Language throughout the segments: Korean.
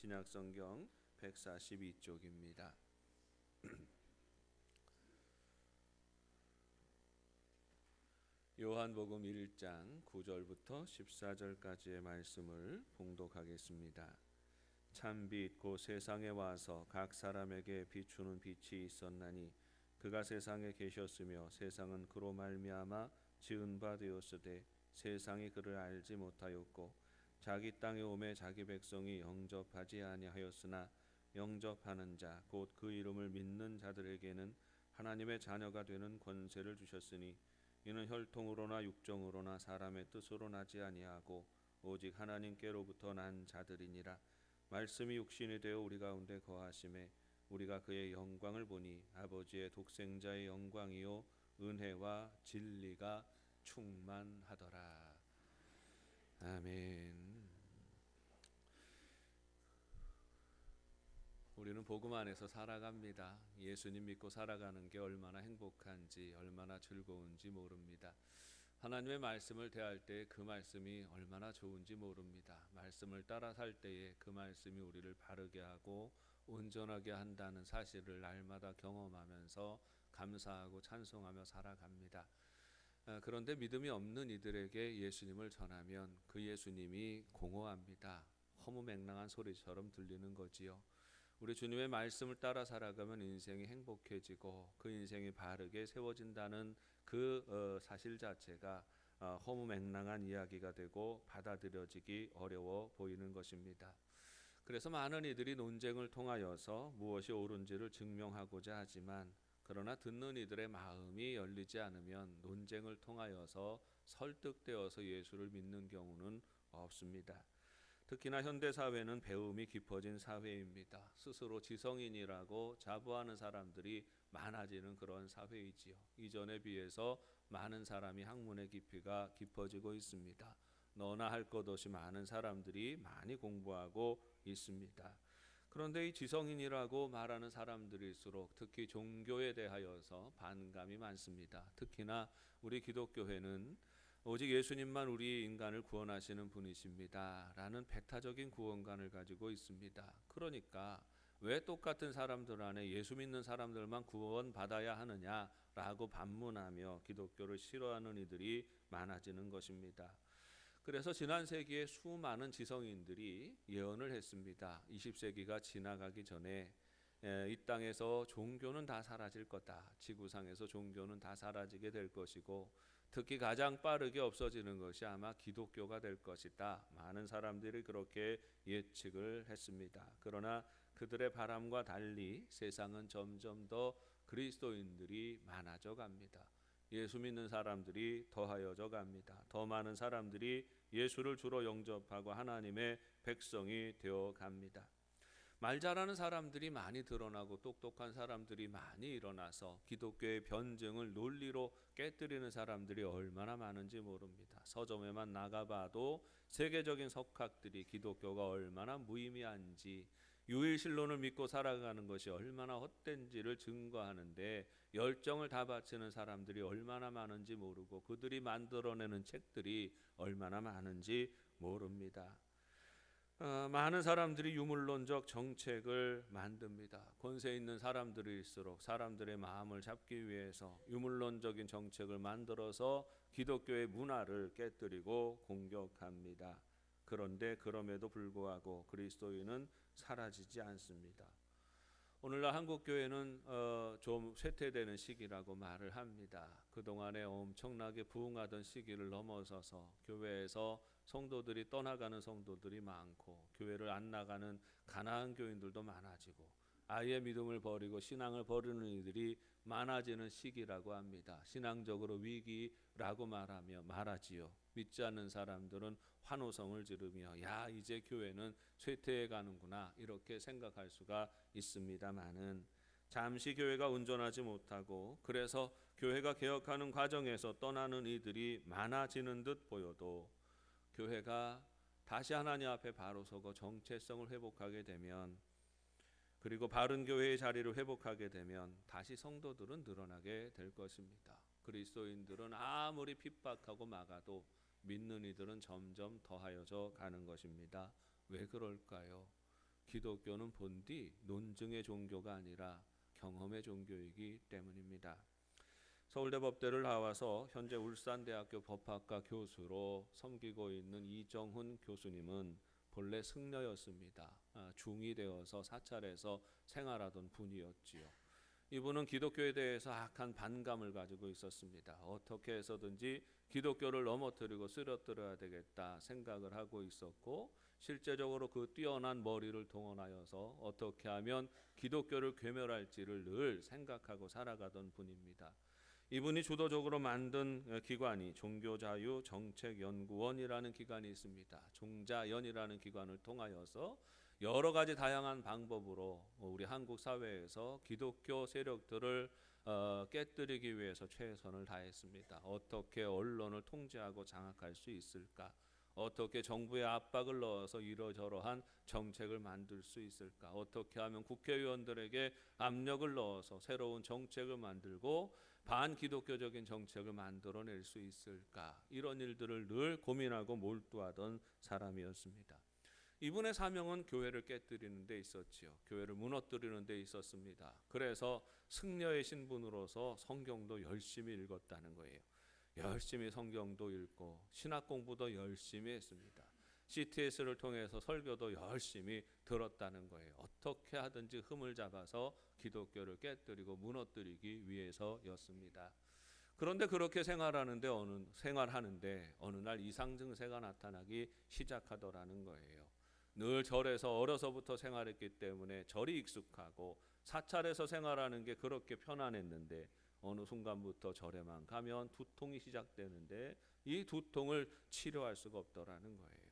신약성경 142쪽입니다. 요한복음 1장 9절부터 14절까지의 말씀을 봉독하겠습니다. 참빛 곧 세상에 와서 각 사람에게 비추는 빛이 있었나니 그가 세상에 계셨으며 세상은 그로 말미암아 지은 바 되었으되 세상이 그를 알지 못하였고 자기 땅에 오매 자기 백성이 영접하지 아니하였으나 영접하는 자 곧 그 이름을 믿는 자들에게는 하나님의 자녀가 되는 권세를 주셨으니 이는 혈통으로나 육정으로나 사람의 뜻으로 나지 아니하고 오직 하나님께로부터 난 자들이니라. 말씀이 육신이 되어 우리 가운데 거하심에 우리가 그의 영광을 보니 아버지의 독생자의 영광이요 은혜와 진리가 충만하더라. 아멘. 우리는 복음 안에서 살아갑니다. 예수님 믿고 살아가는 게 얼마나 행복한지 얼마나 즐거운지 모릅니다. 하나님의 말씀을 대할 때 그 말씀이 얼마나 좋은지 모릅니다. 말씀을 따라 살 때에 그 말씀이 우리를 바르게 하고 온전하게 한다는 사실을 날마다 경험하면서 감사하고 찬송하며 살아갑니다. 그런데 믿음이 없는 이들에게 예수님을 전하면 그 예수님이 공허합니다. 허무맹랑한 소리처럼 들리는 거지요. 우리 주님의 말씀을 따라 살아가면 인생이 행복해지고 그 인생이 바르게 세워진다는 그 사실 자체가 허무맹랑한 이야기가 되고 받아들여지기 어려워 보이는 것입니다. 그래서 많은 이들이 논쟁을 통하여서 무엇이 옳은지를 증명하고자 하지만 그러나 듣는 이들의 마음이 열리지 않으면 논쟁을 통하여서 설득되어서 예수를 믿는 경우는 없습니다. 특히나 현대사회는 배움이 깊어진 사회입니다. 스스로 지성인이라고 자부하는 사람들이 많아지는 그런 사회이지요. 이전에 비해서 많은 사람이 학문의 깊이가 깊어지고 있습니다. 너나 할 것 없이 많은 사람들이 많이 공부하고 있습니다. 그런데 이 지성인이라고 말하는 사람들일수록 특히 종교에 대하여서 반감이 많습니다. 특히나 우리 기독교회는 오직 예수님만 우리 인간을 구원하시는 분이십니다 라는 배타적인 구원관을 가지고 있습니다. 그러니까 왜 똑같은 사람들 안에 예수 믿는 사람들만 구원받아야 하느냐라고 반문하며 기독교를 싫어하는 이들이 많아지는 것입니다. 그래서 지난 세기에 수많은 지성인들이 예언을 했습니다. 20세기가 지나가기 전에 이 땅에서 종교는 다 사라질 거다. 지구상에서 종교는 다 사라지게 될 것이고 특히 가장 빠르게 없어지는 것이 아마 기독교가 될 것이다. 많은 사람들이 그렇게 예측을 했습니다. 그러나 그들의 바람과 달리 세상은 점점 더 그리스도인들이 많아져 갑니다. 예수 믿는 사람들이 더하여져 갑니다. 더 많은 사람들이 예수를 주로 영접하고 하나님의 백성이 되어 갑니다. 말 잘하는 사람들이 많이 드러나고 똑똑한 사람들이 많이 일어나서 기독교의 변증을 논리로 깨뜨리는 사람들이 얼마나 많은지 모릅니다. 서점에만 나가봐도 세계적인 석학들이 기독교가 얼마나 무의미한지 유일신론을 믿고 살아가는 것이 얼마나 헛된지를 증거하는데 열정을 다 바치는 사람들이 얼마나 많은지 모르고 그들이 만들어내는 책들이 얼마나 많은지 모릅니다. 많은 사람들이 유물론적 정책을 만듭니다. 권세 있는 사람들일수록 사람들의 마음을 잡기 위해서 유물론적인 정책을 만들어서 기독교의 문화를 깨뜨리고 공격합니다. 그런데 그럼에도 불구하고 그리스도인은 사라지지 않습니다. 오늘날 한국교회는 좀 쇠퇴되는 시기라고 말을 합니다. 그동안에 엄청나게 부흥하던 시기를 넘어서서 교회에서 성도들이 떠나가는 성도들이 많고 교회를 안 나가는 가난한 교인들도 많아지고 아예 믿음을 버리고 신앙을 버리는 이들이 많아지는 시기라고 합니다. 신앙적으로 위기라고 말하지요. 믿지 않는 사람들은 환호성을 지르며 야 이제 교회는 쇠퇴해 가는구나 이렇게 생각할 수가 있습니다만은 잠시 교회가 온전하지 못하고 그래서 교회가 개혁하는 과정에서 떠나는 이들이 많아지는 듯 보여도 교회가 다시 하나님 앞에 바로 서고 정체성을 회복하게 되면 그리고 바른 교회의 자리를 회복하게 되면 다시 성도들은 늘어나게 될 것입니다. 그리스도인들은 아무리 핍박하고 막아도 믿는 이들은 점점 더하여져 가는 것입니다. 왜 그럴까요? 기독교는 본디 논증의 종교가 아니라 경험의 종교이기 때문입니다. 서울대 법대를 나와서 현재 울산대학교 법학과 교수로 섬기고 있는 이정훈 교수님은 본래 승려였습니다. 중이 되어서 사찰에서 생활하던 분이었지요. 이분은 기독교에 대해서 악한 반감을 가지고 있었습니다. 어떻게 해서든지 기독교를 넘어뜨리고 쓰러뜨려야 되겠다 생각을 하고 있었고, 실제적으로 그 뛰어난 머리를 동원하여서 어떻게 하면 기독교를 괴멸할지를 늘 생각하고 살아가던 분입니다. 이분이 주도적으로 만든 기관이 종교자유정책연구원이라는 기관이 있습니다. 종자연이라는 기관을 통하여서 여러 가지 다양한 방법으로 우리 한국 사회에서 기독교 세력들을 깨뜨리기 위해서 최선을 다했습니다. 어떻게 언론을 통제하고 장악할 수 있을까? 어떻게 정부의 압박을 넣어서 이러저러한 정책을 만들 수 있을까? 어떻게 하면 국회의원들에게 압력을 넣어서 새로운 정책을 만들고 반기독교적인 정책을 만들어낼 수 있을까? 이런 일들을 늘 고민하고 몰두하던 사람이었습니다. 이분의 사명은 교회를 깨뜨리는 데 있었지요. 교회를 무너뜨리는 데 있었습니다. 그래서 승려의 신분으로서 성경도 열심히 읽었다는 거예요. 열심히 성경도 읽고 신학 공부도 열심히 했습니다. CTS를 통해서 설교도 열심히 들었다는 거예요. 어떻게 하든지 흠을 잡아서 기독교를 깨뜨리고 무너뜨리기 위해서였습니다. 그런데 그렇게 생활하는데 어느 날 이상 증세가 나타나기 시작하더라는 거예요. 늘 절에서 어려서부터 생활했기 때문에 절이 익숙하고 사찰에서 생활하는 게 그렇게 편안했는데 어느 순간부터 절에만 가면 두통이 시작되는데 이 두통을 치료할 수가 없더라는 거예요.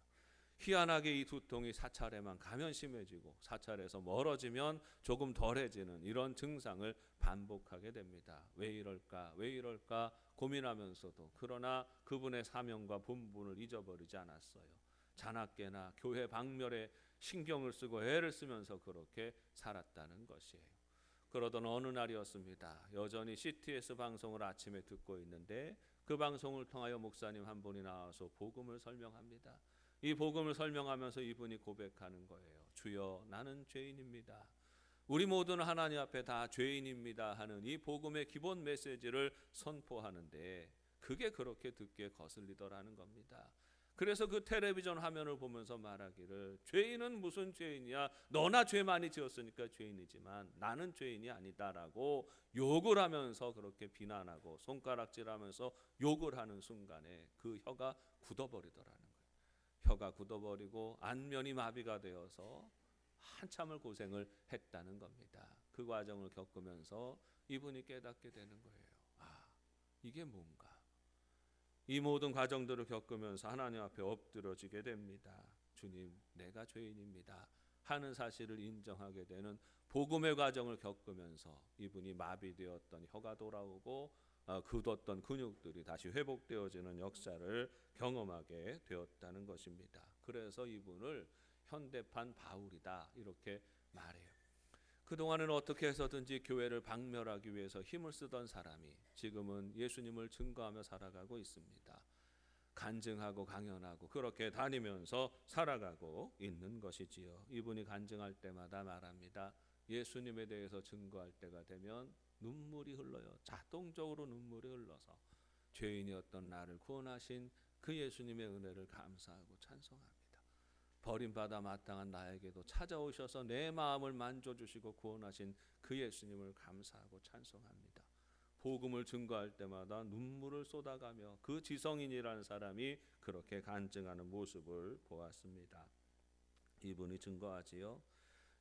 희한하게 이 두통이 사찰에만 가면 심해지고 사찰에서 멀어지면 조금 덜해지는 이런 증상을 반복하게 됩니다. 왜 이럴까 고민하면서도 그러나 그분의 사명과 본분을 잊어버리지 않았어요. 자나깨나 교회 방멸에 신경을 쓰고 애를 쓰면서 그렇게 살았다는 것이에요. 그러던 어느 날이었습니다. 여전히 CTS 방송을 아침에 듣고 있는데 그 방송을 통하여 목사님 한 분이 나와서 복음을 설명합니다. 이 복음을 설명하면서 이분이 고백하는 거예요. 주여, 나는 죄인입니다. 우리 모두는 하나님 앞에 다 죄인입니다 하는 이 복음의 기본 메시지를 선포하는데 그게 그렇게 듣기에 거슬리더라는 겁니다. 그래서 그 텔레비전 화면을 보면서 말하기를 죄인은 무슨 죄인이야? 너나 죄 많이 지었으니까 죄인이지만 나는 죄인이 아니다라고 욕을 하면서 그렇게 비난하고 손가락질하면서 욕을 하는 순간에 그 혀가 굳어버리더라는 거예요. 혀가 굳어버리고 안면이 마비가 되어서 한참을 고생을 했다는 겁니다. 그 과정을 겪으면서 이분이 깨닫게 되는 거예요. 이게 뭔가? 이 모든 과정들을 겪으면서 하나님 앞에 엎드려지게 됩니다. 주님, 내가 죄인입니다 하는 사실을 인정하게 되는 복음의 과정을 겪으면서 이분이 마비되었던 혀가 돌아오고 굳었던 근육들이 다시 회복되어지는 역사를 경험하게 되었다는 것입니다. 그래서 이분을 현대판 바울이다 이렇게 말해요. 그동안은 어떻게 해서든지 교회를 박멸하기 위해서 힘을 쓰던 사람이 지금은 예수님을 증거하며 살아가고 있습니다. 간증하고 강연하고 그렇게 다니면서 살아가고 있는 것이지요. 이분이 간증할 때마다 말합니다. 예수님에 대해서 증거할 때가 되면 눈물이 흘러요. 자동적으로 눈물이 흘러서 죄인이었던 나를 구원하신 그 예수님의 은혜를 감사하고 찬송합니다. 버림받아 마땅한 나에게도 찾아오셔서 내 마음을 만져주시고 구원하신 그 예수님을 감사하고 찬송합니다. 복음을 증거할 때마다 눈물을 쏟아가며 그 지성인이라는 사람이 그렇게 간증하는 모습을 보았습니다. 이분이 증거하지요.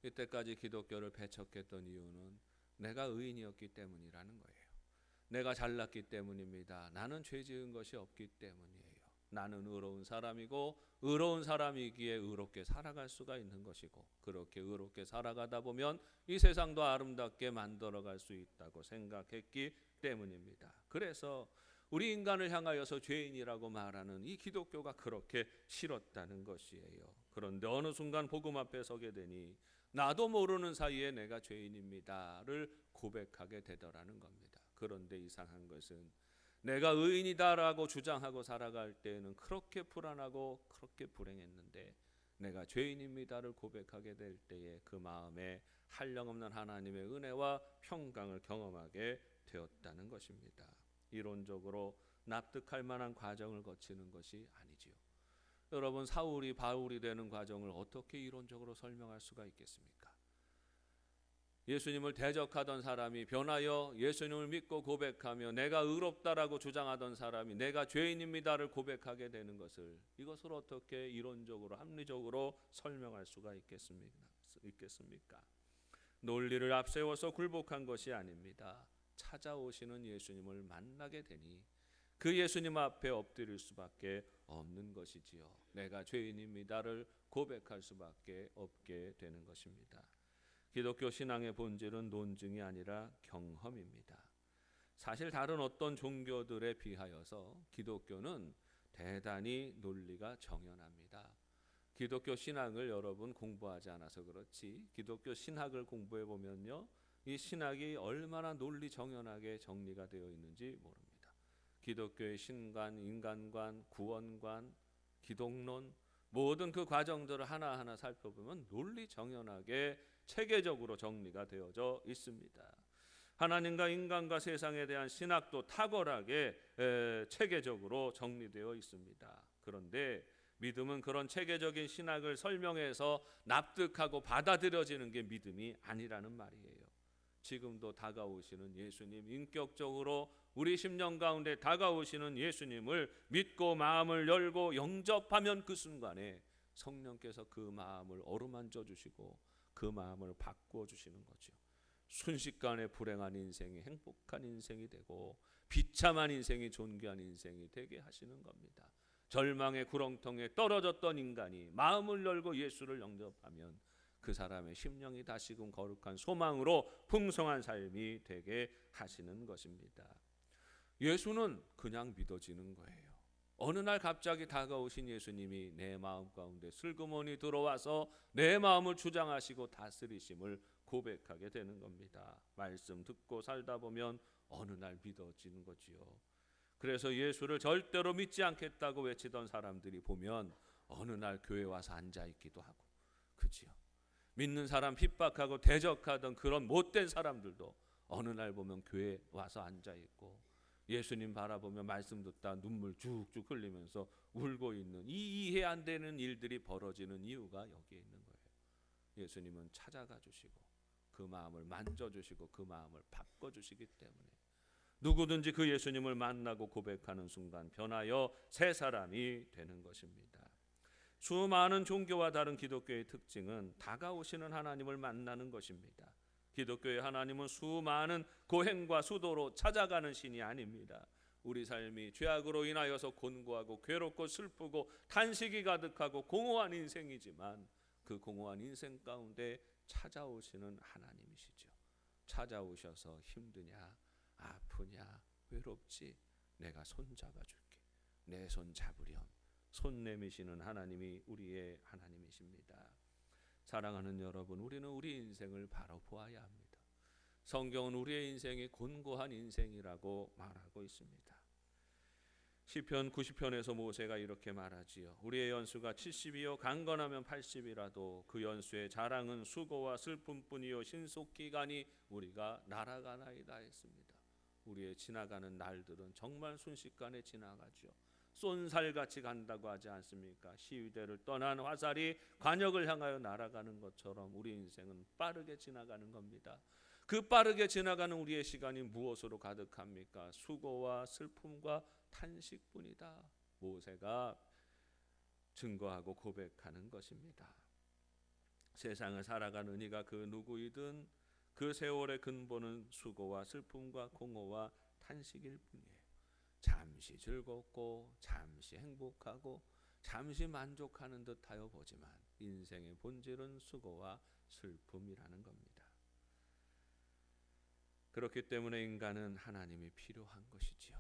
이때까지 기독교를 배척했던 이유는 내가 의인이었기 때문이라는 거예요. 내가 잘났기 때문입니다. 나는 죄 지은 것이 없기 때문이에요. 나는 의로운 사람이고 의로운 사람이기에 의롭게 살아갈 수가 있는 것이고 그렇게 의롭게 살아가다 보면 이 세상도 아름답게 만들어갈 수 있다고 생각했기 때문입니다. 그래서 우리 인간을 향하여서 죄인이라고 말하는 이 기독교가 그렇게 싫었다는 것이에요. 그런데 어느 순간 복음 앞에 서게 되니 나도 모르는 사이에 내가 죄인입니다를 고백하게 되더라는 겁니다. 그런데 이상한 것은 내가 의인이다라고 주장하고 살아갈 때에는 그렇게 불안하고 그렇게 불행했는데 내가 죄인입니다를 고백하게 될 때에 그 마음에 한량없는 하나님의 은혜와 평강을 경험하게 되었다는 것입니다. 이론적으로 납득할 만한 과정을 거치는 것이 아니지요. 여러분, 사울이 바울이 되는 과정을 어떻게 이론적으로 설명할 수가 있겠습니까? 예수님을 대적하던 사람이 변하여 예수님을 믿고 고백하며 내가 의롭다라고 주장하던 사람이 내가 죄인입니다를 고백하게 되는 것을, 이것을 어떻게 이론적으로 합리적으로 설명할 수가 있겠습니까? 논리를 앞세워서 굴복한 것이 아닙니다. 찾아오시는 예수님을 만나게 되니 그 예수님 앞에 엎드릴 수밖에 없는 것이지요. 내가 죄인입니다를 고백할 수밖에 없게 되는 것입니다. 기독교 신앙의 본질은 논증이 아니라 경험입니다. 사실 다른 어떤 종교들에 비하여서 기독교는 대단히 논리가 정연합니다. 기독교 신앙을 여러분 공부하지 않아서 그렇지, 기독교 신학을 공부해 보면요, 이 신학이 얼마나 논리 정연하게 정리가 되어 있는지 모릅니다. 기독교의 신관, 인간관, 구원관, 기독론, 모든 그 과정들을 하나하나 살펴보면 논리 정연하게 체계적으로 정리가 되어져 있습니다. 하나님과 인간과 세상에 대한 신학도 탁월하게 체계적으로 정리되어 있습니다. 그런데 믿음은 그런 체계적인 신학을 설명해서 납득하고 받아들여지는 게 믿음이 아니라는 말이에요. 지금도 다가오시는 예수님, 인격적으로 우리 심령 가운데 다가오시는 예수님을 믿고 마음을 열고 영접하면 그 순간에 성령께서 그 마음을 어루만져 주시고 그 마음을 바꾸어 주시는 거죠. 순식간에 불행한 인생이 행복한 인생이 되고 비참한 인생이 존귀한 인생이 되게 하시는 겁니다. 절망의 구렁텅이에 떨어졌던 인간이 마음을 열고 예수를 영접하면 그 사람의 심령이 다시금 거룩한 소망으로 풍성한 삶이 되게 하시는 것입니다. 예수는 그냥 믿어지는 거예요. 어느 날 갑자기 다가오신 예수님이 내 마음 가운데 슬그머니 들어와서 내 마음을 주장하시고 다스리심을 고백하게 되는 겁니다. 말씀 듣고 살다 보면 어느 날 믿어지는 거지요. 그래서 예수를 절대로 믿지 않겠다고 외치던 사람들이 보면 어느 날 교회 와서 앉아 있기도 하고, 그지요. 믿는 사람 핍박하고 대적하던 그런 못된 사람들도 어느 날 보면 교회 와서 앉아 있고, 예수님 바라보며 말씀 듣다 눈물 쭉쭉 흘리면서 울고 있는, 이 이해 안 되는 일들이 벌어지는 이유가 여기에 있는 거예요. 예수님은 찾아가 주시고 그 마음을 만져주시고 그 마음을 바꿔주시기 때문에 누구든지 그 예수님을 만나고 고백하는 순간 변하여 새 사람이 되는 것입니다. 수많은 종교와 다른 기독교의 특징은 다가오시는 하나님을 만나는 것입니다. 기독교의 하나님은 수많은 고행과 수도로 찾아가는 신이 아닙니다. 우리 삶이 죄악으로 인하여서 곤고하고 괴롭고 슬프고 탄식이 가득하고 공허한 인생이지만 그 공허한 인생 가운데 찾아오시는 하나님이시죠. 찾아오셔서 힘드냐, 아프냐, 외롭지, 내가 손 잡아줄게, 내 손 잡으렴, 손 내미시는 하나님이 우리의 하나님이십니다. 사랑하는 여러분, 우리는 우리 인생을 바로 보아야 합니다. 성경은 우리의 인생이 곤고한 인생이라고 말하고 있습니다. 시편 90편에서 모세가 이렇게 말하지요. 우리의 연수가 70이요 강건하면 80이라도 그 연수의 자랑은 수고와 슬픔뿐이요 신속기간이 우리가 날아가나이다 했습니다. 우리의 지나가는 날들은 정말 순식간에 지나가죠. 쏜살같이 간다고 하지 않습니까? 시위대를 떠난 화살이 관역을 향하여 날아가는 것처럼 우리 인생은 빠르게 지나가는 겁니다. 그 빠르게 지나가는 우리의 시간이 무엇으로 가득합니까? 수고와 슬픔과 탄식뿐이다. 모세가 증거하고 고백하는 것입니다. 세상을 살아가는 이가 그 누구이든 그 세월의 근본은 수고와 슬픔과 공허와 탄식일 뿐이에요. 잠시 즐겁고 잠시 행복하고 잠시 만족하는 듯하여 보지만 인생의 본질은 수고와 슬픔이라는 겁니다. 그렇기 때문에 인간은 하나님이 필요한 것이지요.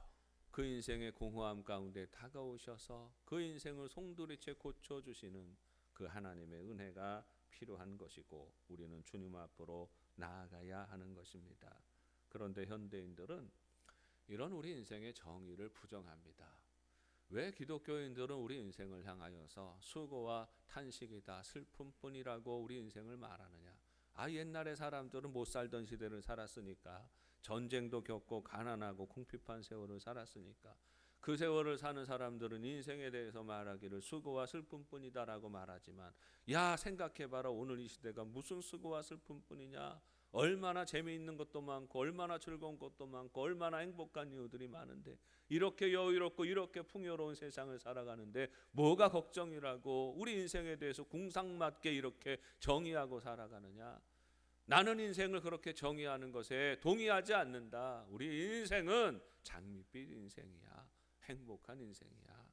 그 인생의 공허함 가운데 다가오셔서 그 인생을 송두리째 고쳐주시는 그 하나님의 은혜가 필요한 것이고 우리는 주님 앞으로 나아가야 하는 것입니다. 그런데 현대인들은 이런 우리 인생의 정의를 부정합니다. 왜 기독교인들은 우리 인생을 향하여서 수고와 탄식이다, 슬픔뿐이라고 우리 인생을 말하느냐? 옛날에 사람들은 못 살던 시대를 살았으니까, 전쟁도 겪고 가난하고 궁핍한 세월을 살았으니까, 그 세월을 사는 사람들은 인생에 대해서 말하기를 수고와 슬픔뿐이다라고 말하지만, 생각해봐라. 오늘 이 시대가 무슨 수고와 슬픔뿐이냐? 얼마나 재미있는 것도 많고 얼마나 즐거운 것도 많고 얼마나 행복한 이유들이 많은데, 이렇게 여유롭고 이렇게 풍요로운 세상을 살아가는데 뭐가 걱정이라고 우리 인생에 대해서 궁상맞게 이렇게 정의하고 살아가느냐? 나는 인생을 그렇게 정의하는 것에 동의하지 않는다. 우리 인생은 장밋빛 인생이야. 행복한 인생이야.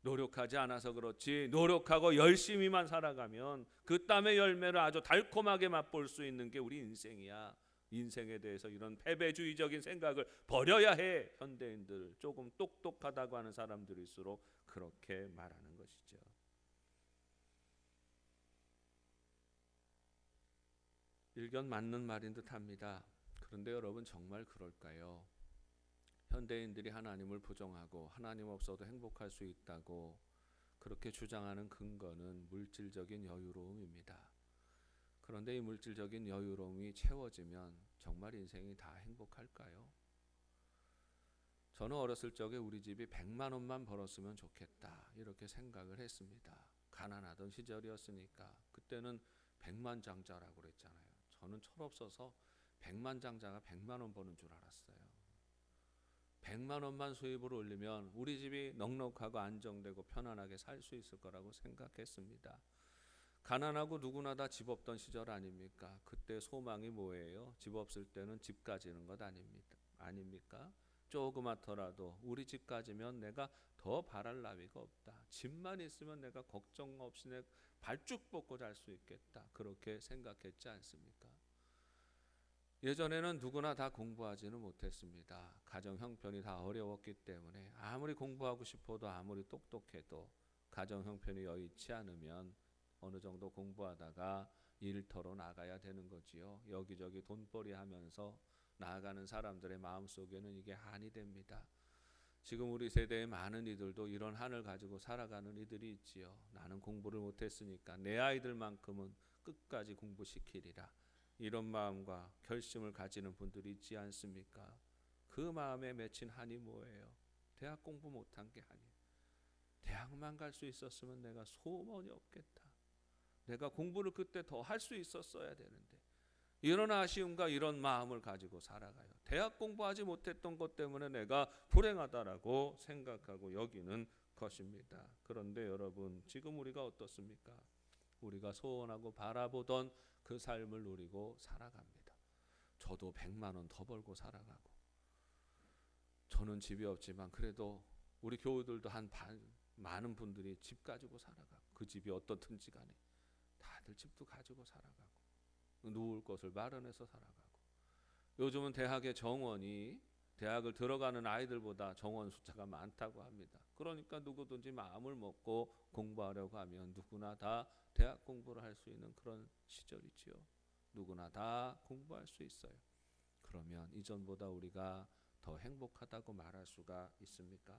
노력하지 않아서 그렇지, 노력하고 열심히만 살아가면 그 땀의 열매를 아주 달콤하게 맛볼 수 있는 게 우리 인생이야. 인생에 대해서 이런 패배주의적인 생각을 버려야 해. 현대인들, 조금 똑똑하다고 하는 사람들일수록 그렇게 말하는 것이죠. 일견 맞는 말인 듯합니다. 그런데 여러분, 정말 그럴까요? 현대인들이 하나님을 부정하고 하나님 없어도 행복할 수 있다고 그렇게 주장하는 근거는 물질적인 여유로움입니다. 그런데 이 물질적인 여유로움이 채워지면 정말 인생이 다 행복할까요? 저는 어렸을 적에 우리 집이 100만 원만 벌었으면 좋겠다, 이렇게 생각을 했습니다. 가난하던 시절이었으니까. 그때는 백만장자라고 그랬잖아요. 저는 철없어서 백만장자가 100만 원 버는 줄 알았어요. 100만 원만 수입을 올리면 우리 집이 넉넉하고 안정되고 편안하게 살 수 있을 거라고 생각했습니다. 가난하고 누구나 다 집 없던 시절 아닙니까? 그때 소망이 뭐예요? 집 없을 때는 집 가지는 것 아닙니까? 조그맣더라도 우리 집 가지면 내가 더 바랄 나위가 없다. 집만 있으면 내가 걱정 없이 내 발쭉 뻗고 잘 수 있겠다. 그렇게 생각했지 않습니까? 예전에는 누구나 다 공부하지는 못했습니다. 가정 형편이 다 어려웠기 때문에 아무리 공부하고 싶어도 아무리 똑똑해도 가정 형편이 여의치 않으면 어느 정도 공부하다가 일터로 나가야 되는 거지요. 여기저기 돈벌이 하면서 나아가는 사람들의 마음속에는 이게 한이 됩니다. 지금 우리 세대의 많은 이들도 이런 한을 가지고 살아가는 이들이 있지요. 나는 공부를 못했으니까 내 아이들만큼은 끝까지 공부시키리라, 이런 마음과 결심을 가지는 분들이 있지 않습니까? 그 마음에 맺힌 한이 뭐예요? 대학 공부 못한 게 한이에요. 대학만 갈 수 있었으면 내가 소원이 없겠다. 내가 공부를 그때 더 할 수 있었어야 되는데, 이런 아쉬움과 이런 마음을 가지고 살아가요. 대학 공부하지 못했던 것 때문에 내가 불행하다라고 생각하고 여기는 것입니다. 그런데 여러분, 지금 우리가 어떻습니까? 우리가 소원하고 바라보던 그 삶을 누리고 살아갑니다. 저도 100만 원 더 벌고 살아가고, 저는 집이 없지만 그래도 우리 교우들도 많은 분들이 집 가지고 살아가고, 그 집이 어떻든지 간에 다들 집도 가지고 살아가고, 누울 곳을 마련해서 살아가고, 요즘은 대학의 정원이 대학을 들어가는 아이들보다 정원 숫자가 많다고 합니다. 그러니까 누구든지 마음을 먹고 공부하려고 하면 누구나 다 대학 공부를 할 수 있는 그런 시절이지요. 누구나 다 공부할 수 있어요. 그러면 이전보다 우리가 더 행복하다고 말할 수가 있습니까?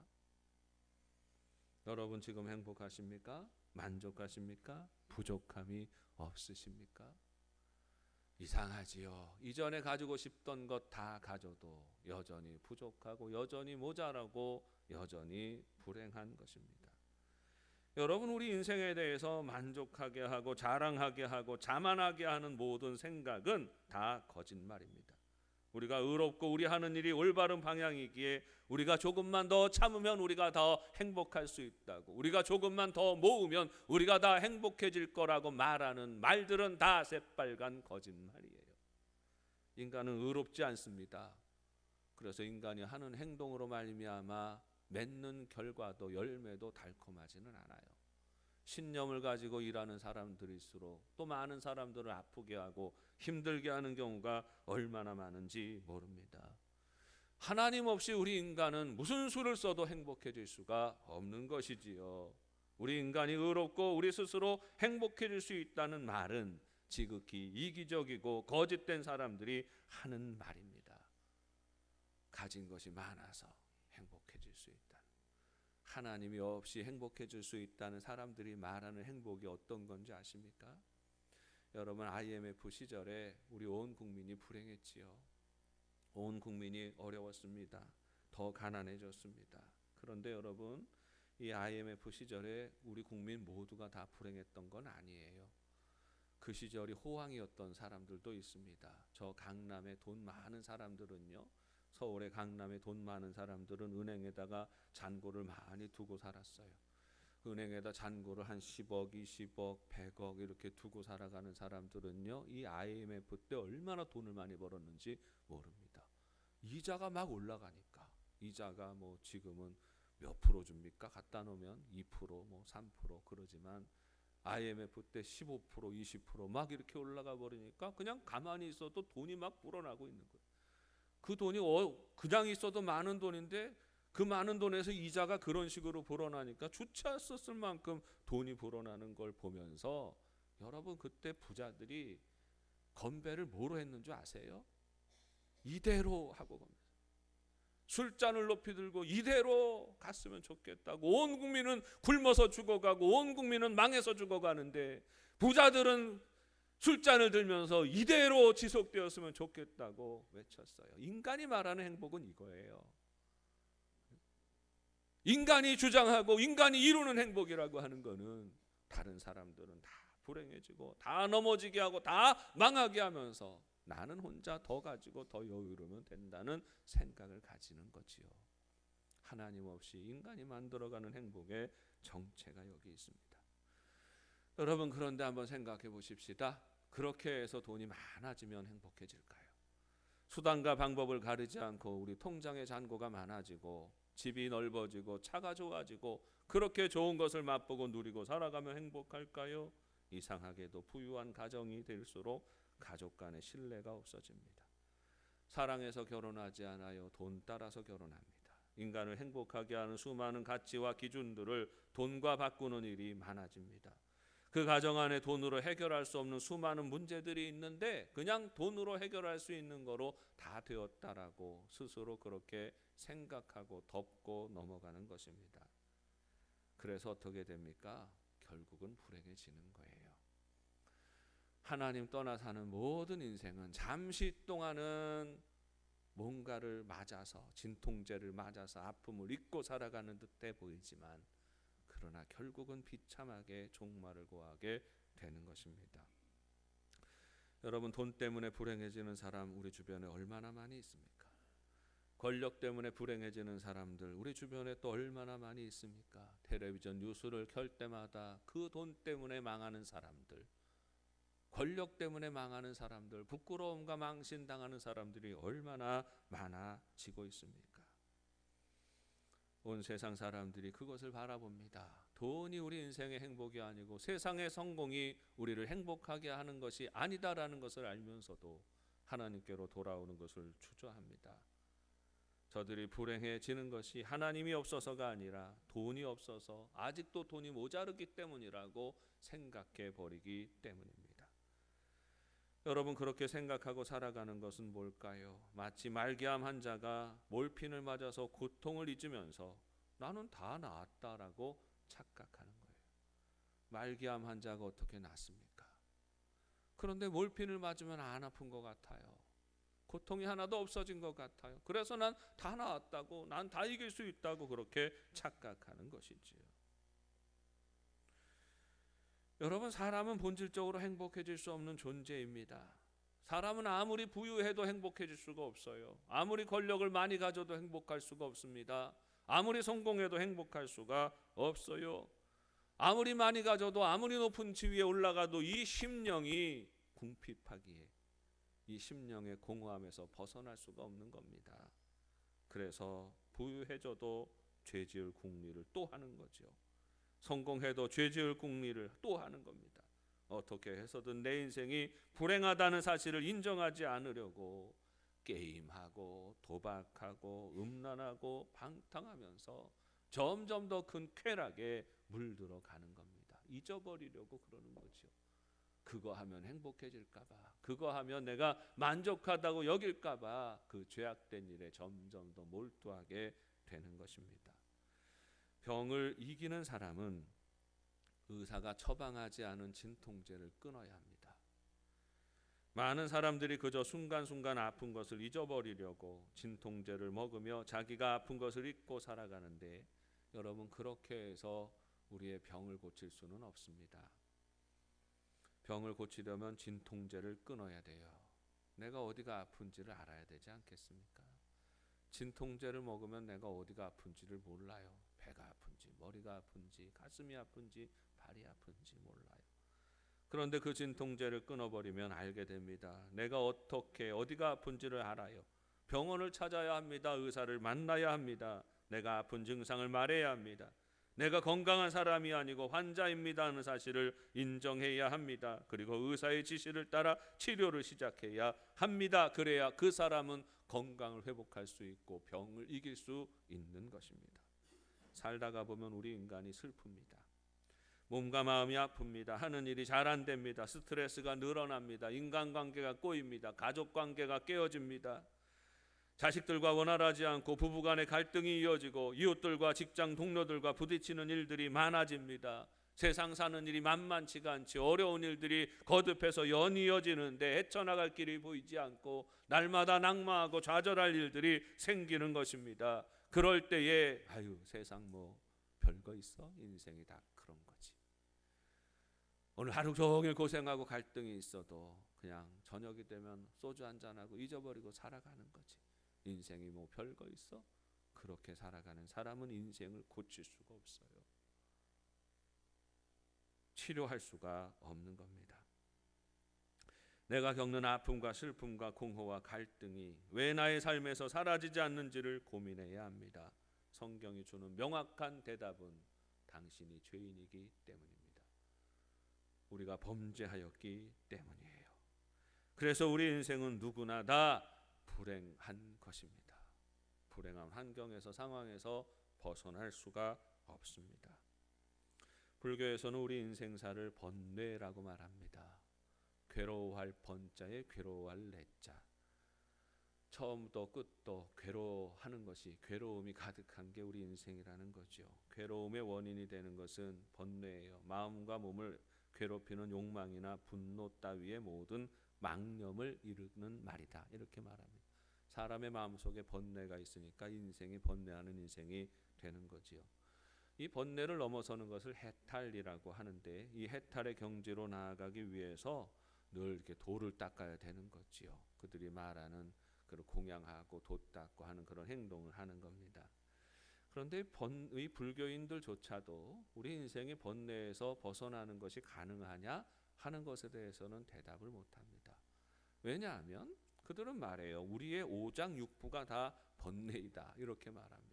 여러분, 지금 행복하십니까? 만족하십니까? 부족함이 없으십니까? 이상하지요. 이전에 가지고 싶던 것 다 가져도 여전히 부족하고 여전히 모자라고 여전히 불행한 것입니다. 여러분, 우리 인생에 대해서 만족하게 하고 자랑하게 하고 자만하게 하는 모든 생각은 다 거짓말입니다. 우리가 의롭고 우리 하는 일이 올바른 방향이기에 우리가 조금만 더 참으면 우리가 더 행복할 수 있다고, 우리가 조금만 더 모으면 우리가 다 행복해질 거라고 말하는 말들은 다 새빨간 거짓말이에요. 인간은 의롭지 않습니다. 그래서 인간이 하는 행동으로 말미암아 맺는 결과도 열매도 달콤하지는 않아요. 신념을 가지고 일하는 사람들일수록 또 많은 사람들을 아프게 하고 힘들게 하는 경우가 얼마나 많은지 모릅니다. 하나님 없이 우리 인간은 무슨 수를 써도 행복해질 수가 없는 것이지요. 우리 인간이 의롭고 우리 스스로 행복해질 수 있다는 말은 지극히 이기적이고 거짓된 사람들이 하는 말입니다. 가진 것이 많아서 행복해질 수 있다. 하나님이 없이 행복해질 수 있다는 사람들이 말하는 행복이 어떤 건지 아십니까? 여러분, IMF 시절에 우리 온 국민이 불행했지요. 온 국민이 어려웠습니다. 더 가난해졌습니다. 그런데 여러분, 이 IMF 시절에 우리 국민 모두가 다 불행했던 건 아니에요. 그 시절이 호황이었던 사람들도 있습니다. 저 강남에 돈 많은 사람들은요, 서울의 강남에 돈 많은 사람들은 은행에다가 잔고를 많이 두고 살았어요. 은행에다 잔고를 한 10억, 20억, 100억 이렇게 두고 살아가는 사람들은요, 이 IMF 때 얼마나 돈을 많이 벌었는지 모릅니다. 이자가 막 올라가니까, 이자가 뭐 지금은 몇 프로 줍니까? 갖다 놓으면 2%, 뭐 3% 그러지만 IMF 때 15%, 20%막 이렇게 올라가 버리니까 그냥 가만히 있어도 돈이 막 불어나고 있는 거예요. 그 돈이 그냥 있어도 많은 돈인데 그 많은 돈에서 이자가 그런 식으로 불어나니까 주치 않았을 만큼 돈이 불어나는 걸 보면서 여러분, 그때 부자들이 건배를 뭐로 했는 줄 아세요? 이대로 하고 겁니다. 술잔을 높이 들고 이대로 갔으면 좋겠다고. 온 국민은 굶어서 죽어가고 온 국민은 망해서 죽어가는데 부자들은 술잔을 들면서 이대로 지속되었으면 좋겠다고 외쳤어요. 인간이 말하는 행복은 이거예요. 인간이 주장하고 인간이 이루는 행복이라고 하는 거는 다른 사람들은 다 불행해지고 다 넘어지게 하고 다 망하게 하면서 나는 혼자 더 가지고 더 여유로우면 된다는 생각을 가지는 거지요. 하나님 없이 인간이 만들어가는 행복의 정체가 여기 있습니다. 여러분, 그런데 한번 생각해 보십시다. 그렇게 해서 돈이 많아지면 행복해질까요? 수단과 방법을 가리지 않고 우리 통장의 잔고가 많아지고 집이 넓어지고 차가 좋아지고 그렇게 좋은 것을 맛보고 누리고 살아가면 행복할까요? 이상하게도 부유한 가정이 될수록 가족 간의 신뢰가 없어집니다. 사랑해서 결혼하지 않아요. 돈 따라서 결혼합니다. 인간을 행복하게 하는 수많은 가치와 기준들을 돈과 바꾸는 일이 많아집니다. 그 가정 안에 돈으로 해결할 수 없는 수많은 문제들이 있는데 그냥 돈으로 해결할 수 있는 거로 다 되었다라고 스스로 그렇게 생각하고 덮고 넘어가는 것입니다. 그래서 어떻게 됩니까? 결국은 불행해지는 거예요. 하나님 떠나 사는 모든 인생은 잠시 동안은 뭔가를 맞아서, 진통제를 맞아서 아픔을 잊고 살아가는 듯해 보이지만 그러나 결국은 비참하게 종말을 고하게 되는 것입니다. 여러분, 돈 때문에 불행해지는 사람 우리 주변에 얼마나 많이 있습니까? 권력 때문에 불행해지는 사람들 우리 주변에 또 얼마나 많이 있습니까? 텔레비전 뉴스를 켤 때마다 그 돈 때문에 망하는 사람들, 권력 때문에 망하는 사람들, 부끄러움과 망신당하는 사람들이 얼마나 많아지고 있습니까? 온 세상 사람들이 그것을 바라봅니다. 돈이 우리 인생의 행복이 아니고 세상의 성공이 우리를 행복하게 하는 것이 아니다라는 것을 알면서도 하나님께로 돌아오는 것을 주저합니다. 저들이 불행해지는 것이 하나님이 없어서가 아니라 돈이 없어서 아직도 돈이 모자르기 때문이라고 생각해 버리기 때문입니다. 여러분, 그렇게 생각하고 살아가는 것은 뭘까요? 마치 말기암 환자가 몰핀을 맞아서 고통을 잊으면서 나는 다 나았다라고 착각하는 거예요. 말기암 환자가 어떻게 낫습니까? 그런데 몰핀을 맞으면 안 아픈 것 같아요. 고통이 하나도 없어진 것 같아요. 그래서 난 다 나았다고, 난 다 이길 수 있다고 그렇게 착각하는 것이지요. 여러분, 사람은 본질적으로 행복해질 수 없는 존재입니다. 사람은 아무리 부유해도 행복해질 수가 없어요. 아무리 권력을 많이 가져도 행복할 수가 없습니다. 아무리 성공해도 행복할 수가 없어요. 아무리 많이 가져도 아무리 높은 지위에 올라가도 이 심령이 궁핍하기에 이 심령의 공허함에서 벗어날 수가 없는 겁니다. 그래서 부유해져도 죄지을 궁리를 또 하는 거죠. 성공해도 죄지을 궁리를 또 하는 겁니다. 어떻게 해서든 내 인생이 불행하다는 사실을 인정하지 않으려고 게임하고 도박하고 음란하고 방탕하면서 점점 더 큰 쾌락에 물들어 가는 겁니다. 잊어버리려고 그러는 거죠. 그거 하면 행복해질까 봐, 그거 하면 내가 만족하다고 여길까 봐 그 죄악된 일에 점점 더 몰두하게 되는 것입니다. 병을 이기는 사람은 의사가 처방하지 않은 진통제를 끊어야 합니다. 많은 사람들이 그저 순간순간 아픈 것을 잊어버리려고 진통제를 먹으며 자기가 아픈 것을 잊고 살아가는데, 여러분, 그렇게 해서 우리의 병을 고칠 수는 없습니다. 병을 고치려면 진통제를 끊어야 돼요. 내가 어디가 아픈지를 알아야 되지 않겠습니까? 진통제를 먹으면 내가 어디가 아픈지를 몰라요. 배가 아픈지, 머리가 아픈지, 가슴이 아픈지, 발이 아픈지 몰라요. 그런데 그 진통제를 끊어버리면 알게 됩니다. 내가 어떻게 어디가 아픈지를 알아요. 병원을 찾아야 합니다. 의사를 만나야 합니다. 내가 아픈 증상을 말해야 합니다. 내가 건강한 사람이 아니고 환자입니다 하는 사실을 인정해야 합니다. 그리고 의사의 지시를 따라 치료를 시작해야 합니다. 그래야 그 사람은 건강을 회복할 수 있고 병을 이길 수 있는 것입니다. 살다가 보면 우리 인간이 슬픕니다. 몸과 마음이 아픕니다. 하는 일이 잘 안 됩니다. 스트레스가 늘어납니다. 인간관계가 꼬입니다. 가족관계가 깨어집니다. 자식들과 원활하지 않고 부부간의 갈등이 이어지고 이웃들과 직장 동료들과 부딪히는 일들이 많아집니다. 세상 사는 일이 만만치가 않지. 어려운 일들이 거듭해서 연이어지는데 헤쳐나갈 길이 보이지 않고 날마다 낙마하고 좌절할 일들이 생기는 것입니다. 그럴 때에 세상 뭐 별거 있어? 인생이 다 그런 거지. 오늘 하루 종일 고생하고 갈등이 있어도 그냥 저녁이 되면 소주 한잔하고 잊어버리고 살아가는 거지. 인생이 뭐 별거 있어? 그렇게 살아가는 사람은 인생을 고칠 수가 없어요. 치료할 수가 없는 겁니다. 내가 겪는 아픔과 슬픔과 공허와 갈등이 왜 나의 삶에서 사라지지 않는지를 고민해야 합니다. 성경이 주는 명확한 대답은 당신이 죄인이기 때문입니다. 우리가 범죄하였기 때문이에요. 그래서 우리 인생은 누구나 다 불행한 것입니다. 불행한 환경에서 상황에서 벗어날 수가 없습니다. 불교에서는 우리 인생사를 번뇌라고 말합니다. 괴로워할 번자에 괴로워할 내자. 처음부터 끝도 괴로워하는 것이, 괴로움이 가득한 게 우리 인생이라는 거죠. 괴로움의 원인이 되는 것은 번뇌예요. 마음과 몸을 괴롭히는 욕망이나 분노 따위의 모든 망념을 이루는 말이다, 이렇게 말합니다. 사람의 마음속에 번뇌가 있으니까 인생이 번뇌하는 인생이 되는 거지요. 이 번뇌를 넘어서는 것을 해탈이라고 하는데, 이 해탈의 경지로 나아가기 위해서 늘 이렇게 도를 닦아야 되는 거지요. 그들이 말하는 그런 공양하고 도 닦고 하는 그런 행동을 하는 겁니다. 그런데 이 불교인들조차도 우리 인생의 번뇌에서 벗어나는 것이 가능하냐 하는 것에 대해서는 대답을 못합니다. 왜냐하면 그들은 말해요. 우리의 오장육부가 다 번뇌이다, 이렇게 말합니다.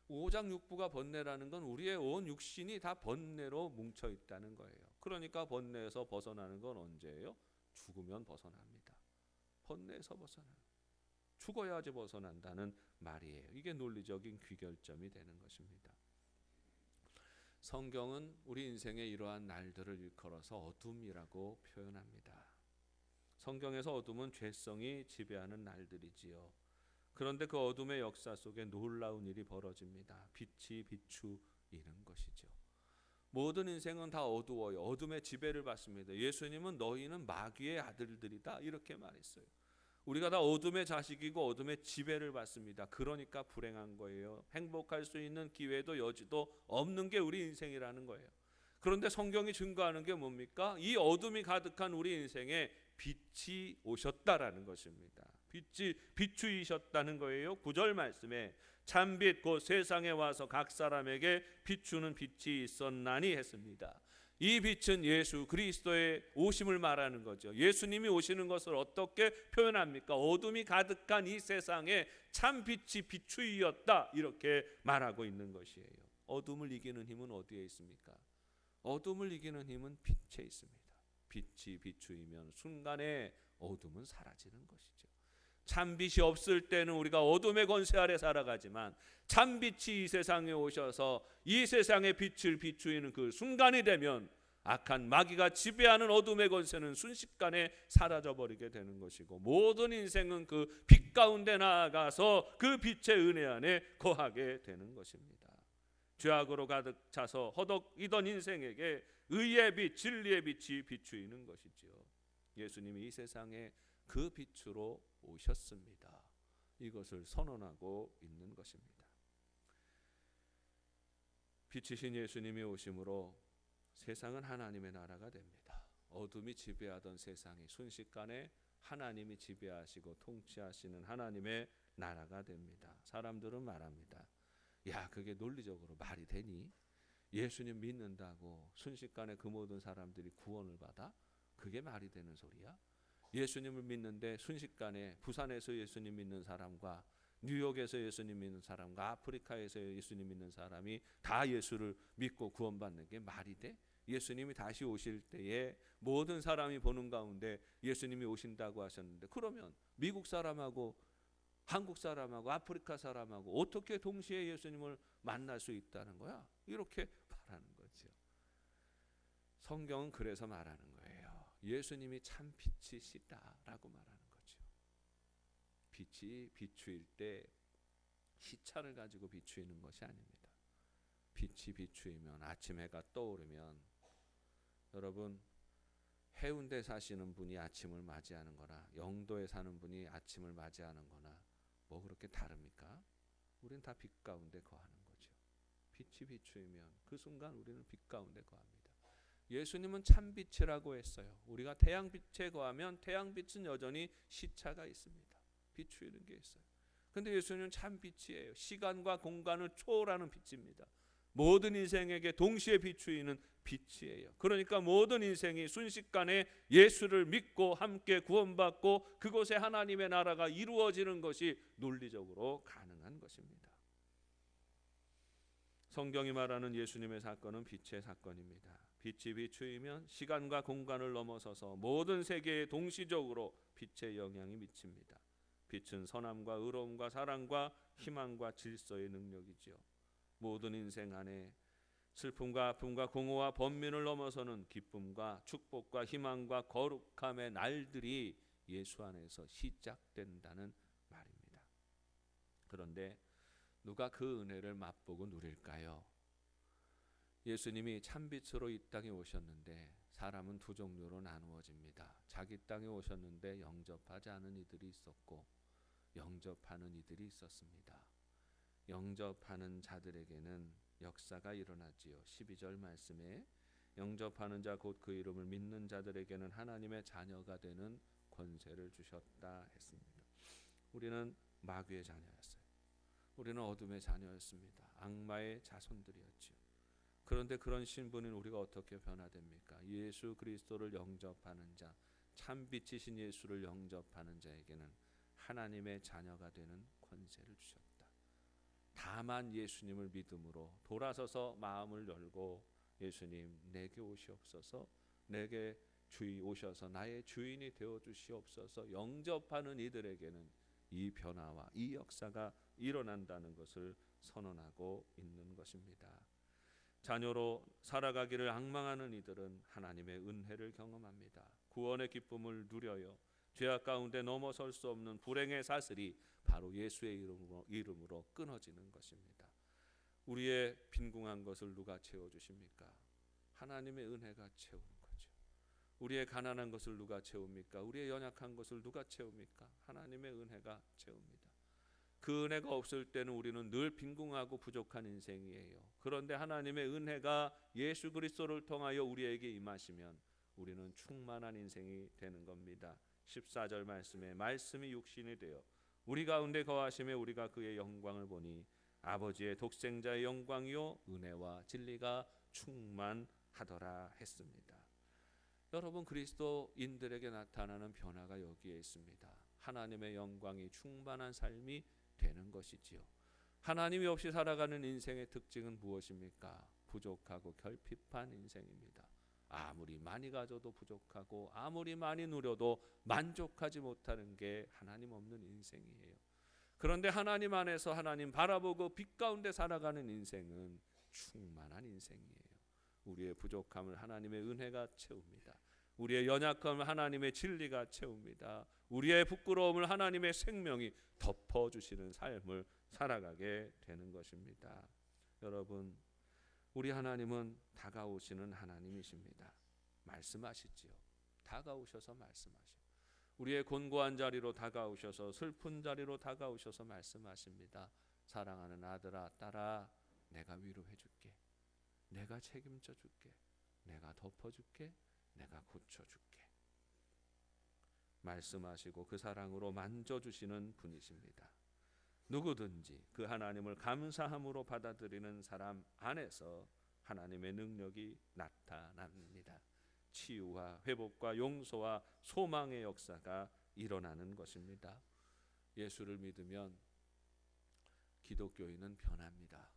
오장육부가 번뇌라는 건 우리의 온 육신이 다 번뇌로 뭉쳐 있다는 거예요. 그러니까 번뇌에서 벗어나는 건 언제예요? 죽으면 벗어납니다. 번뇌에서 벗어나는, 죽어야지 벗어난다는 말이에요. 이게 논리적인 귀결점이 되는 것입니다. 성경은 우리 인생의 이러한 날들을 일컬어서 어둠이라고 표현합니다. 성경에서 어둠은 죄성이 지배하는 날들이지요. 그런데 그 어둠의 역사 속에 놀라운 일이 벌어집니다. 빛이 비추이는 것이죠. 모든 인생은 다 어두워요. 어둠의 지배를 받습니다. 예수님은 너희는 마귀의 아들들이다, 이렇게 말했어요. 우리가 다 어둠의 자식이고 어둠의 지배를 받습니다. 그러니까 불행한 거예요. 행복할 수 있는 기회도 여지도 없는 게 우리 인생이라는 거예요. 그런데 성경이 증거하는 게 뭡니까? 이 어둠이 가득한 우리 인생에 빛이 오셨다라는 것입니다. 빛이 비추이셨다는 거예요. 9절 말씀에 참빛 곧 세상에 와서 각 사람에게 비추는 빛이 있었나니 했습니다. 이 빛은 예수 그리스도의 오심을 말하는 거죠. 예수님이 오시는 것을 어떻게 표현합니까? 어둠이 가득한 이 세상에 참빛이 비추이었다, 이렇게 말하고 있는 것이에요. 어둠을 이기는 힘은 어디에 있습니까? 어둠을 이기는 힘은 빛에 있습니다. 빛이 비추이면 순간에 어둠은 사라지는 것이죠. 참빛이 없을 때는 우리가 어둠의 권세 아래 살아가지만 참빛이 이 세상에 오셔서 이 세상의 빛을 비추이는 그 순간이 되면 악한 마귀가 지배하는 어둠의 권세는 순식간에 사라져버리게 되는 것이고, 모든 인생은 그 빛 가운데 나아가서 그 빛의 은혜 안에 거하게 되는 것입니다. 죄악으로 가득 차서 허덕이던 인생에게 의의 빛, 진리의 빛이 비추이는 것이지요. 예수님이 이 세상에 그 빛으로 오셨습니다. 이것을 선언하고 있는 것입니다. 빛이신 예수님이 오심으로 세상은 하나님의 나라가 됩니다. 어둠이 지배하던 세상이 순식간에 하나님이 지배하시고 통치하시는 하나님의 나라가 됩니다. 사람들은 말합니다. 야, 그게 논리적으로 말이 되니? 예수님 믿는다고 순식간에 그 모든 사람들이 구원을 받아? 그게 말이 되는 소리야? 예수님을 믿는데 순식간에 부산에서 예수님 믿는 사람과 뉴욕에서 예수님 믿는 사람과 아프리카에서 예수님 믿는 사람이 다 예수를 믿고 구원받는 게 말이 돼? 예수님이 다시 오실 때에 모든 사람이 보는 가운데 예수님이 오신다고 하셨는데, 그러면 미국 사람하고 한국 사람하고 아프리카 사람하고 어떻게 동시에 예수님을 만날 수 있다는 거야? 이렇게 말하는 거죠. 성경은 그래서 말하는 거예요. 예수님이 참 빛이시다라고 말하는 거죠. 빛이 비추일 때 시차를 가지고 비추이는 것이 아닙니다. 빛이 비추이면, 아침 해가 떠오르면, 여러분, 해운대 사시는 분이 아침을 맞이하는 거나 영도에 사는 분이 아침을 맞이하는 거나 뭐 그렇게 다릅니까? 우리는 다 빛 가운데 거하는 거죠. 빛이 비추이면 그 순간 우리는 빛 가운데 거합니다. 예수님은 참빛이라고 했어요. 우리가 태양빛에 거하면 태양빛은 여전히 시차가 있습니다. 비추이는 게 있어요. 근데 예수님은 참빛이에요. 시간과 공간을 초월하는 빛입니다. 모든 인생에게 동시에 비추이는 빛이에요. 그러니까 모든 인생이 순식간에 예수를 믿고 함께 구원받고 그곳에 하나님의 나라가 이루어지는 것이 논리적으로 가능한 것입니다. 성경이 말하는 예수님의 사건은 빛의 사건입니다. 빛이 비추이면 시간과 공간을 넘어서서 모든 세계에 동시적으로 빛의 영향이 미칩니다. 빛은 선함과 의로움과 사랑과 희망과 질서의 능력이지요. 모든 인생 안에 슬픔과 아픔과 공허와 번민을 넘어서는 기쁨과 축복과 희망과 거룩함의 날들이 예수 안에서 시작된다는 말입니다. 그런데 누가 그 은혜를 맛보고 누릴까요? 예수님이 참빛으로 이 땅에 오셨는데 사람은 두 종류로 나누어집니다. 자기 땅에 오셨는데 영접하지 않은 이들이 있었고 영접하는 이들이 있었습니다. 영접하는 자들에게는 역사가 일어나지요. 12절 말씀에 영접하는 자 곧 그 이름을 믿는 자들에게는 하나님의 자녀가 되는 권세를 주셨다 했습니다. 우리는 마귀의 자녀였어요. 우리는 어둠의 자녀였습니다. 악마의 자손들이었죠. 그런데 그런 신분인 우리가 어떻게 변화됩니까? 예수 그리스도를 영접하는 자, 참빛이신 예수를 영접하는 자에게는 하나님의 자녀가 되는 권세를 주셨다. 다만 예수님을 믿음으로 돌아서서 마음을 열고 예수님 내게 오시옵소서, 내게 오셔서 나의 주인이 되어 주시옵소서 영접하는 이들에게는 이 변화와 이 역사가 일어난다는 것을 선언하고 있는 것입니다. 자녀로 살아가기를 앙망하는 이들은 하나님의 은혜를 경험합니다. 구원의 기쁨을 누려요. 죄악 가운데 넘어설 수 없는 불행의 사슬이 바로 예수의 이름으로 끊어지는 것입니다. 우리의 빈궁한 것을 누가 채워주십니까? 하나님의 은혜가 채우는 거죠. 우리의 가난한 것을 누가 채웁니까? 우리의 연약한 것을 누가 채웁니까? 하나님의 은혜가 채웁니다. 그 은혜가 없을 때는 우리는 늘 빈궁하고 부족한 인생이에요. 그런데 하나님의 은혜가 예수 그리스도를 통하여 우리에게 임하시면 우리는 충만한 인생이 되는 겁니다. 14절 말씀에 말씀이 육신이 되어 우리 가운데 거하심에 우리가 그의 영광을 보니 아버지의 독생자의 영광이요 은혜와 진리가 충만하더라 했습니다. 여러분, 그리스도인들에게 나타나는 변화가 여기에 있습니다. 하나님의 영광이 충만한 삶이 되는 것이지요. 하나님이 없이 살아가는 인생의 특징은 무엇입니까? 부족하고 결핍한 인생입니다. 아무리 많이 가져도 부족하고 아무리 많이 누려도 만족하지 못하는 게 하나님 없는 인생이에요. 그런데 하나님 안에서 하나님 바라보고 빛 가운데 살아가는 인생은 충만한 인생이에요. 우리의 부족함을 하나님의 은혜가 채웁니다. 우리의 연약함을 하나님의 진리가 채웁니다. 우리의 부끄러움을 하나님의 생명이 덮어주시는 삶을 살아가게 되는 것입니다. 여러분, 우리 하나님은 다가오시는 하나님이십니다. 말씀하시지요. 다가오셔서 말씀하시오. 우리의 곤고한 자리로 다가오셔서 슬픈 자리로 다가오셔서 말씀하십니다. 사랑하는 아들아, 딸아, 내가 위로해 줄게. 내가 책임져 줄게. 내가 덮어 줄게. 내가 고쳐 줄게. 말씀하시고 그 사랑으로 만져 주시는 분이십니다. 누구든지 그 하나님을 감사함으로 받아들이는 사람 안에서 하나님의 능력이 나타납니다. 치유와 회복과 용서와 소망의 역사가 일어나는 것입니다. 예수를 믿으면 기독교인은 변합니다.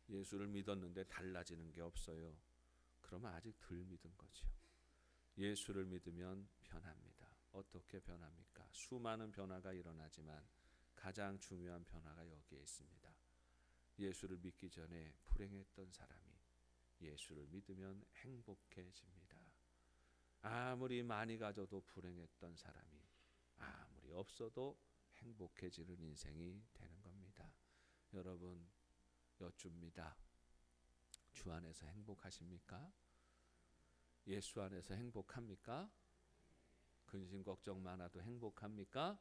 예수를 믿었는데 달라지는 게 없어요. 그러면 아직 덜 믿은 거죠. 예수를 믿으면 변합니다. 어떻게 변합니까? 수많은 변화가 일어나지만 가장 중요한 변화가 여기에 있습니다. 예수를 믿기 전에 불행했던 사람이 예수를 믿으면 행복해집니다. 아무리 많이 가져도 불행했던 사람이 아무리 없어도 행복해지는 인생이 되는 겁니다. 여러분, 여쭙니다. 주 안에서 행복하십니까? 예수 안에서 행복합니까? 근심 걱정 많아도 행복합니까?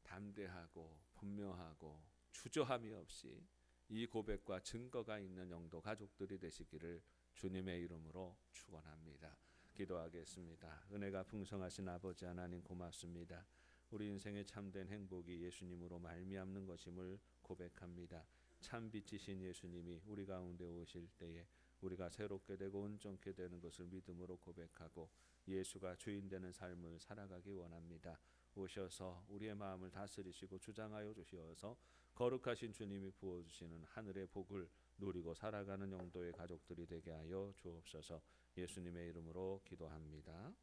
담대하고 분명하고 주저함이 없이 이 고백과 증거가 있는 영도 가족들이 되시기를 주님의 이름으로 축원합니다. 기도하겠습니다. 은혜가 풍성하신 아버지 하나님 고맙습니다. 우리 인생의 참된 행복이 예수님으로 말미암는 것임을 고백합니다. 참 빛이신 예수님이 우리 가운데 오실 때에 우리가 새롭게 되고 온전케 되는 것을 믿음으로 고백하고 예수가 주인 되는 삶을 살아가기 원합니다. 오셔서 우리의 마음을 다스리시고 주장하여 주시어서 거룩하신 주님이 부어주시는 하늘의 복을 누리고 살아가는 영도의 가족들이 되게 하여 주옵소서. 예수님의 이름으로 기도합니다.